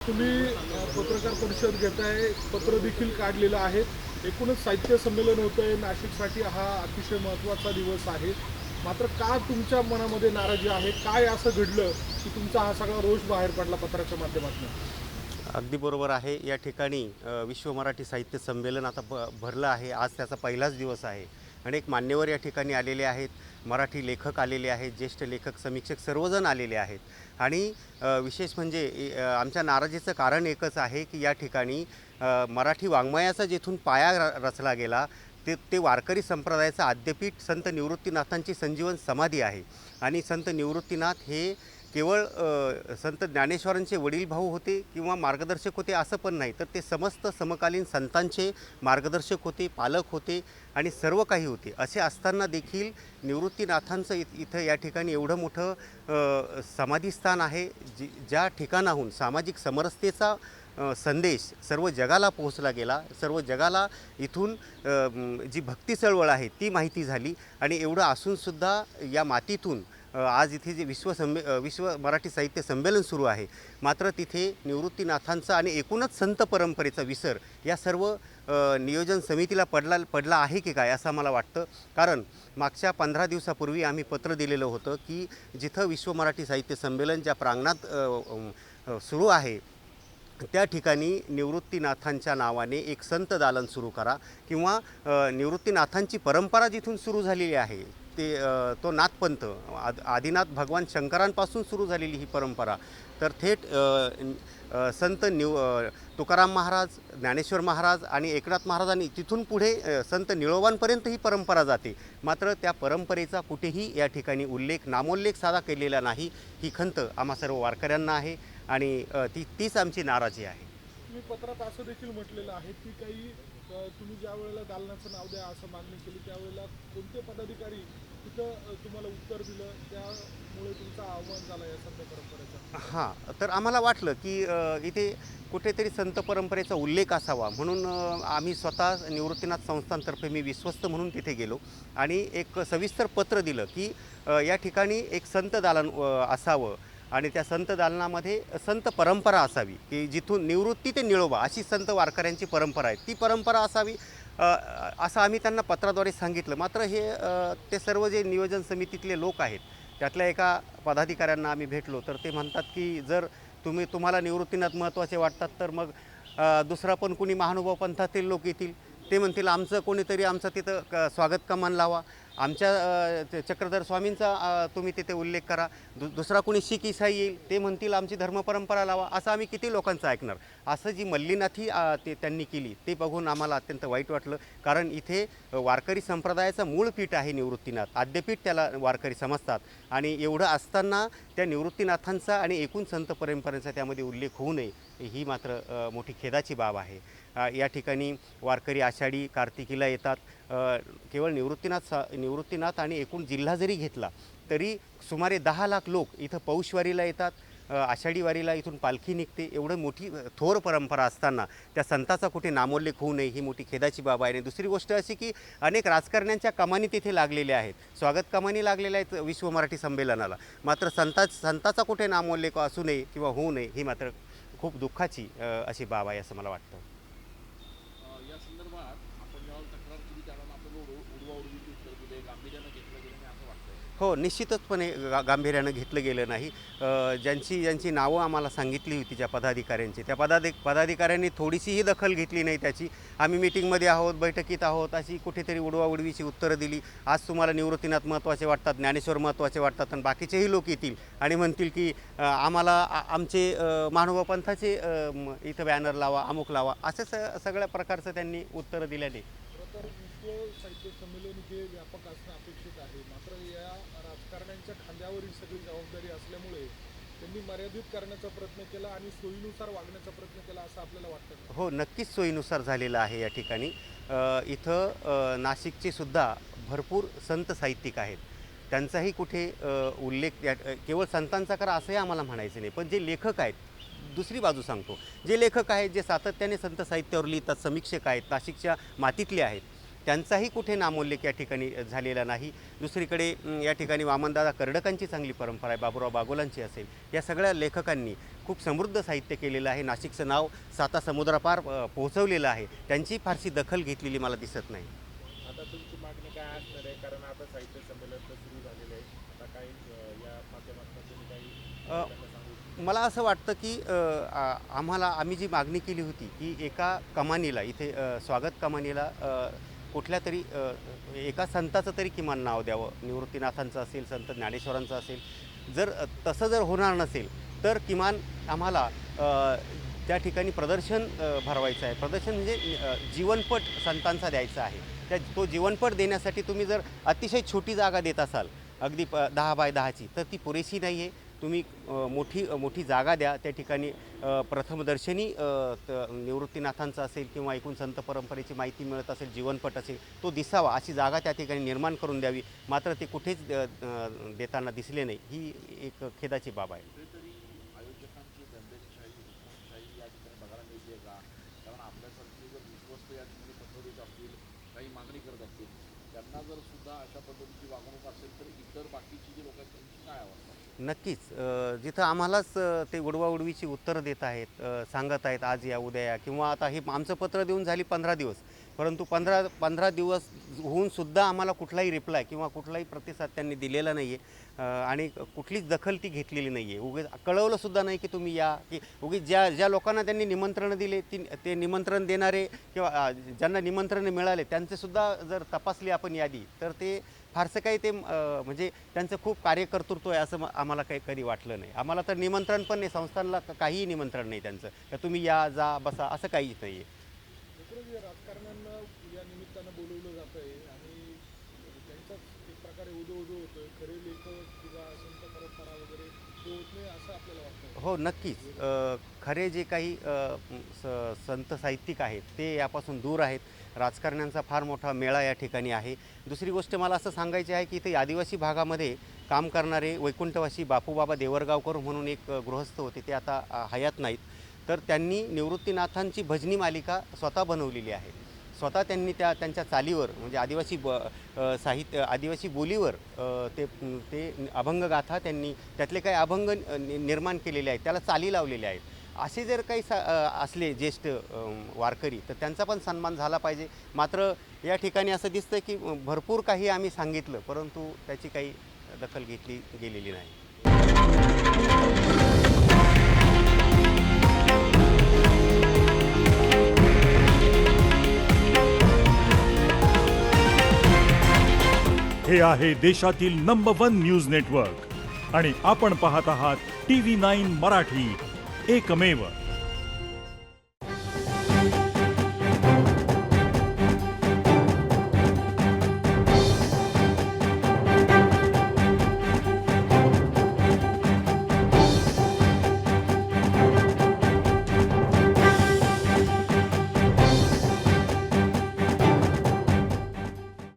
तुम्ही पत्रकार परिषद घेताय, पत्र देखील काढलेलं आहे. एकूणच साहित्य संमेलन होतंय. नाशिकसाठी हा अतिशय महत्त्वाचा दिवस आहे. मात्र का तुमच्या मनामध्ये नाराजी आहे? काय असं घडलं की तुमचा हा सगळा रोष बाहेर पडला पत्राच्या माध्यमातून? अगदी बरोबर आहे. या ठिकाणी विश्व मराठी साहित्य संमेलन आता भरलं आहे. आज त्याचा पहिलाच दिवस आहे. अनेक मान्यवर या ठिकाणी आलेले आहेत. मराठी लेखक आलेले आहेत, ज्येष्ठ लेखक, समीक्षक सर्वजण आलेले आहेत. आणि विशेष म्हणजे आमच्या नाराजीचं कारण एकच आहे की या ठिकाणी मराठी वाङ्मयाचा जिथून पाया रचला गेला ते वारकरी संप्रदायाचं आद्यपीठ संत निवृत्तीनाथांची संजीवन समाधी आहे. आणि संत निवृत्तीनाथ हे केवळ संत ज्ञानेश्वरांचे वडील भाऊ होते किंवा मार्गदर्शक होते असं पण नाही, तर ते समस्त समकालीन संतांचे मार्गदर्शक होते, पालक होते आणि सर्व काही होते. असे असताना देखील निवृत्तीनाथांचं इथं या ठिकाणी एवढं मोठं समाधीस्थान आहे, ज्या ठिकाणाहून सामाजिक समरसतेचा संदेश सर्व जगाला पोहोचला गेला. सर्व जगाला इथून जी भक्ती चळवळ आहे ती माहिती झाली. आणि एवढं असूनसुद्धा या मातीतून आज इथे जे विश्व मराठी साहित्य संमेलन सुरू आहे, मात्र तिथे निवृत्तीनाथांचा आणि एकूणच संत परंपरेचा विसर या सर्व नियोजन समितीला पडला आहे की काय असं मला वाटतं. कारण मागच्या 15 दिवसापूर्वी आम्ही पत्र दिलेलं होतं की जिथं विश्व मराठी साहित्य संमेलन ज्या प्रांगणात सुरू आहे त्या ठिकाणी निवृत्तीनाथांच्या नावाने एक संत दालन सुरू करा, किंवा निवृत्तीनाथांची परंपरा जिथून सुरू झालेली आहे तो नाथपंथ, आदिनाथ भगवान शंकरांपासून सुरू झालेली ही परंपरा, तर थेट संत तुकाराम महाराज, ज्ञानेश्वर महाराज आणि एकनाथ महाराजांनी तिथून पुढे संत निळोबांपर्यंत ही परंपरा जाते. मात्र त्या परंपरेचा कुठेही या ठिकाणी नामोल्लेख साधा केलेला नाही. ही खंत आम्हा सर्व वारकऱ्यांना आहे आणि तीच आमची नाराजी आहे. तुम्ही पत्रात असं देखील म्हटलेलं आहे की काही तुम्ही ज्या वेळेला दालनाचं नाव द्या असं मागणी केली, त्यावेळेला कोणते पदाधिकारी तिथं तुम्हाला उत्तर दिलं, त्यामुळे तुमचा आव्हान झाला या संत परंपरेचा? हां, तर आम्हाला वाटलं की इथे कुठेतरी संत परंपरेचा उल्लेख असावा, म्हणून आम्ही स्वतः निवृत्तीनाथ संस्थांतर्फे मी विश्वस्त म्हणून तिथे गेलो आणि एक सविस्तर पत्र दिलं की या ठिकाणी एक संत दालन असावं आणि त्या संत दालनामध्ये संत परंपरा असावी की जिथून निवृत्ती ते निळोबा अशी संत वारकऱ्यांची परंपरा आहे, ती परंपरा असावी असं आम्ही त्यांना पत्राद्वारे सांगितलं. मात्र हे ते सर्व जे नियोजन समितीतले लोक आहेत त्यातल्या एका पदाधिकाऱ्यांना आम्ही भेटलो, तर ते म्हणतात की जर तुम्हाला निवृत्तीनाथ महत्त्वाचे वाटतात तर मग दुसरा पण कोणी महानुभाव पंथातील लोक येतील, ते म्हणतील आमचं कोणीतरी आमचं तिथं स्वागत कमान लावा, आमच्या चक्रधर स्वामींचा तुम्ही तिथे उल्लेख करा, दुसरा कोणी शीख ईसाई येईल ते म्हणतील आमची धर्मपरंपरा लावा. असं आम्ही किती लोकांचं ऐकणार. असं जी मल्लीनाथी त्यांनी केली ते बघून आम्हाला अत्यंत वाईट वाटलं. कारण इथे वारकरी संप्रदायाचं मूळ पीठ आहे निवृत्तीनाथ, आद्यपीठ त्याला वारकरी समजतात. आणि एवढं असताना त्या निवृत्तीनाथांचा आणि एकूण संत परंपरेचा त्यामध्ये उल्लेख होऊ नये ही मात्र मोठी खेदाची बाब आहे. या ठिकाणी वारकरी आषाढी कार्तिकीला येतात. केवळ निवृत्तीनाथ आणि एकूण जिल्हा जरी घेतला तरी सुमारे 10 लाख लोक इथं पौषवारीला येतात. आषाढी वारीला इथून पालखी निघते. एवढं मोठी थोर परंपरा असताना त्या संताचा कुठे नामोल्लेख होऊ नये ही मोठी खेदाची बाब आहे. आणि दुसरी गोष्ट अशी की अनेक राजकारण्यांच्या कमानी तिथे लागलेल्या आहेत, स्वागत कमानी लागलेल्या आहेत विश्व मराठी संमेलनाला, मात्र संताचा कुठे नामोल्लेख असू नये किंवा होऊ नये ही मात्र खूप दुःखाची अशी बाब आहे असं मला वाटतं. या संदर्भात आपण जेव्हा तक्रार केली त्यावेळेला आपल्याला उडवाउडवीची उत्तर दिले, गांभीर्यानं घेतलं गेलं नाही असं वाटतं? हो, निश्चितचपणे गांभीर्यानं घेतलं गेलं नाही. ज्यांची नावं आम्हाला सांगितली होती ज्या पदाधिकाऱ्यांची, त्या पदाधिकाऱ्यांनी थोडीशीही दखल घेतली नाही त्याची. आम्ही मीटिंगमध्ये आहोत, बैठकीत आहोत अशी कुठेतरी उडवाउडवीची उत्तरं दिली. आज तुम्हाला निवृत्तीनाथ महत्त्वाचे वाटतात, ज्ञानेश्वर महत्त्वाचे वाटतात आणि बाकीचेही लोक येतील आणि म्हणतील की आम्हाला आमचे महानुभाव पंथाचे इथं बॅनर लावा, अमुक लावा, असे सगळ्या प्रकारचं त्यांनी उत्तरं दिल्याने. तर विश्व साहित्य संमेलन हे व्यापक असणं अपेक्षित आहे. मात्र या राजकारण्यांच्या खांद्यावर ही सगळी जबाबदारी असल्यामुळे त्यांनी मर्यादित करण्याचा प्रयत्न केला आणि सोयीनुसार वागण्याचा प्रयत्न केला असं आपल्याला वाटतं. हो, नक्कीच सोयीनुसार झालेलं आहे. या ठिकाणी इथं नाशिकचे सुद्धा भरपूर संत साहित्यिक आहेत, त्यांचाही कुठे उल्लेख केवळ संतांचा करा असंही आम्हाला म्हणायचं नाही. पण जे लेखक आहेत, दुसरी बाजू सांगतो, जे लेखक आहेत जे सातत्याने संत साहित्यावर लिहितात, समीक्षक आहेत, नाशिकच्या मातीतले आहेत, त्यांचाही कुठे नामोल्लेख या ठिकाणी झालेला नाही. दुसरीकडे या ठिकाणी वामनदादा कर्डकांची चांगली परंपरा आहे, बाबूराव बागोलांची असेल, या सगळ्या लेखकांनी खूप समृद्ध साहित्य केलेलं आहे. नाशिकचं नाव 7 समुद्रापार पोहोचवलेलं आहे. त्यांची फारशी दखल घेतलेली मला दिसत नाही. आता तुमची मागणी काय असणार आहे? कारण आता साहित्य संमेलन तर सुरू झालेलं आहे. आता काही या माध्यमातून तुम्ही काही अ, त्यांना सांगू मला असं वाटतं की आम्ही जी मागणी केली होती की एका कमानीला इथे स्वागत कमानीला कुठल्या तरी एका संताचं तरी किमान नाव द्यावं. निवृत्तीनाथांचं असेल, संत ज्ञानेश्वरांचं असेल. जर तसं जर होणार नसेल तर किमान आम्हाला त्या ठिकाणी प्रदर्शन भरवायचं आहे. प्रदर्शन म्हणजे जीवनपट संतांचा द्यायचा आहे. तो जीवनपट देण्यासाठी तुम्ही जर अतिशय छोटी जागा देत असाल, अगदी 10 बाय 10ची, तर ती पुरेशी नाही आहे. तुम्ही मोठी जागा द्या. त्या ठिकाणी प्रथमदर्शनी निवृत्तीनाथांचा असेल किंवा एकूण संत परंपरेची माहिती मिळत असेल, जीवनपट असेल, तो दिसावा अशी जागा त्या ठिकाणी निर्माण करून द्यावी. मात्र ते कुठेच देताना दिसले नाही. ही एक खेदाची बाब आहे. कुठेतरी आयोजकांची दंडेलशाही हुकुमशाही या ठिकाणी बघायला मिळते का? कारण आपल्यासारखे जर विश्वस्त या ठिकाणी पत्र देत असतील, काही मागणी करत असतील, त्यांना जर सुद्धा अशा पद्धतीची वागणूक असेल तर इतर बाकीची जी लोक आहेत त्यांची काय अवस्था? नक्कीच. जिथं आम्हालाच ते उडवाउडवीची उत्तरं देत आहेत, सांगत आहेत आज या उद्या या, किंवा आता हे आमचं पत्र देऊन झाली 15 दिवस, परंतु 15 दिवस होऊनसुद्धा आम्हाला कुठलाही रिप्लाय किंवा कुठलाही प्रतिसाद त्यांनी दिलेला नाही आहे. आणि कुठलीच दखल ती घेतलेली नाही आहे. उगीच कळवलंसुद्धा नाही की तुम्ही या, की उगीच ज्या लोकांना त्यांनी निमंत्रणं दिले ते निमंत्रण देणारे किंवा ज्यांना निमंत्रणं मिळाले त्यांचेसुद्धा जर तपासली आपण यादी, तर ते फारसं काही ते म्हणजे त्यांचं खूप कार्यकर्तृत्व आहे असं आम्हाला काही कधी वाटलं नाही. आम्हाला तर निमंत्रण पण नाही, संस्थांना काहीही निमंत्रण नाही त्यांचं, का तुम्ही या, जा, बसा असं काहीच नाही आहे. एकूणच या राजकारण्यांना या निमित्तानं बोलवलं जात आहे आणि त्यांचाच एक प्रकारे उदो होतोय. खरे लेखक किंवा संत परंपरा वगैरे ते होत नाही असं आपल्याला वाटतं. हो, नक्कीच. खरे जे काही संत साहित्यिक आहेत ते यापासून दूर आहेत. राजकारण्यांचा फार मोठा मेळा या ठिकाणी आहे. दुसरी गोष्ट मला असं सांगायची आहे की इथे आदिवासी भागामध्ये काम करणारे वैकुंठवासी बापूबाबा देवरगावकर म्हणून एक गृहस्थ होते, ते आता हयात नाहीत. तर त्यांनी निवृत्तीनाथांची भजनी मालिका स्वतः बनवलेली आहे. स्वतः त्यांनी त्यांच्या चालीवर म्हणजे आदिवासी बोलीवर ते अभंगगाथा त्यांनी त्यातले काही अभंग निर्माण केलेले आहेत, त्याला चाली लावलेल्या आहेत. असे जर काही असले ज्येष्ठ वारकरी तर त्यांचा पण सन्मान झाला पाहिजे. मात्र या ठिकाणी असं दिसतं की भरपूर काही आम्ही सांगितलं, परंतु त्याची काही दखल घेतली गेलेली नाही. हे आहे देशातील नंबर 1 न्यूज नेटवर्क आणि आपण पाहत आहात TV9 मराठी, एकमेव.